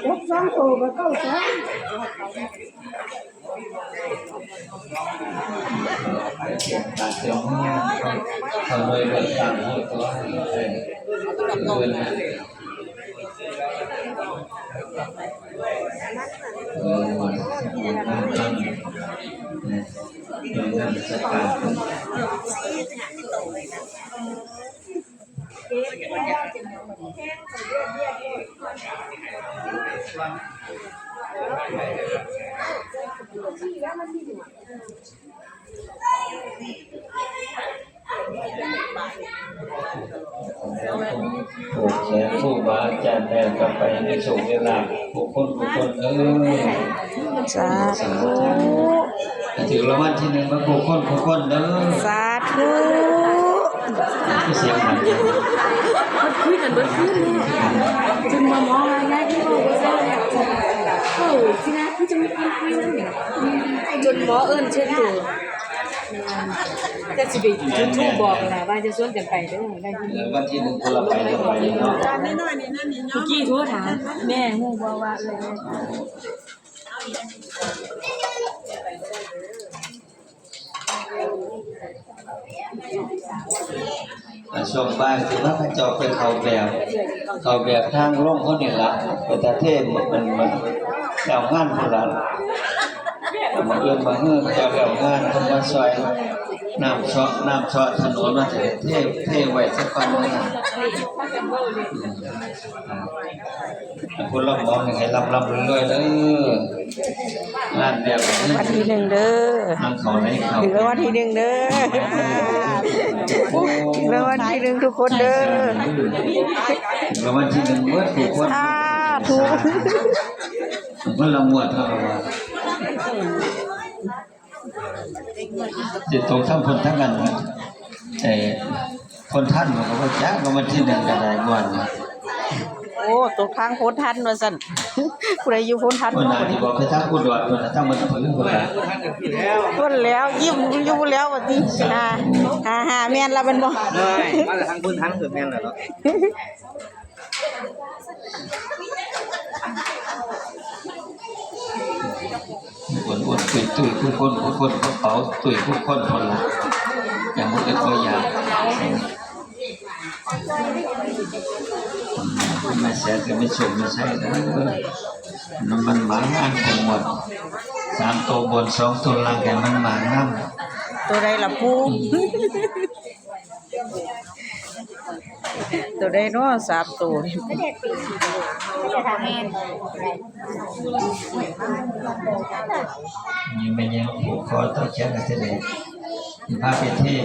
ยกซ้ำโตก็เข้าซ้ำการเสียงเนี่ยทำเลยแบบต่างให้ตัวเป็นจัดการโอเคผู้บาอาจารย์แต่กลับไปในโฉมเวลาผู้คนสาธุ ถึงรางวัลที่หนึ่งมาผู้คนเด้อ สาธุ เสียงมัน มันคุยกันเบิดขึ้นเนี่ยจนมามองอะไรที่บอกว่าเขาที่นะที่จะไม่คุยนั่นเนี่ยจนหมอเอิญเช่นตัวจะสิไปจุดทูบบอกนะว่าจะชวนกันไปเด้อได้ที่นี่ วันที่หนึ่งคนละไปเนาะ เมื่อกี้โทรถามแม่ฮู้บ่ว่าช่วงบ่ายถือว่าพระเจ้าเป็นเขาแบบทางลงเขาเนี่ยละประเทศมันแล้วงานโบราณมาเอื้อนมาเฮือเจ้าแล้วงานคนมาซอยน้ำเชาะถนนมาเทไว้สักวันนึงคนเรามองยังไงลำเรื่อยๆเด้องานแบบนี้ วันที่หนึ่งเด้อ ทางเขาไหนเขา ถึงแล้ววันที่หนึ่งเด้อถึงแล้ววันที่หนึ่งทุกคนเด้อ แล้ววันที่หนึ่งเมื่อถูกคน สาธุ มันละมวดเท่าไหร่จิตตรงทั้งคนทั้งกันแต่คนท่านมันก็ว่าจ้าก็มันที่หนึ่งกันได้ม่วน โอ้ตกทางโพธิ์ทันว่าซั่นผู้ใดอยู่โพธิ์ทัน คนนั้นที่บอกให้ทั้งผู้ดวดคนทั้งมันถึงคนละ คนแล้วยิ้มอยู่แล้วว่าติหาแม่นละเป็นบ่ เลยมาจากทางพื้นทันคือแม่นเลยเนาะ คนตุยผู้คนเขาตุยผู้คนคนละอย่างมันเป็นตัวอย่างไม่แสนก็ไม่ชมไม่ใช่นะมันหมางานของหมด3ตัวบน2ตัวล่างแกมันหมางน้ำ ตัวใดล่ะผู้ตัวใดเนาะ3ตัวนี่ นี่ไม่ยังผูกคอต่อแขนกันเสด็จพาไปเทศ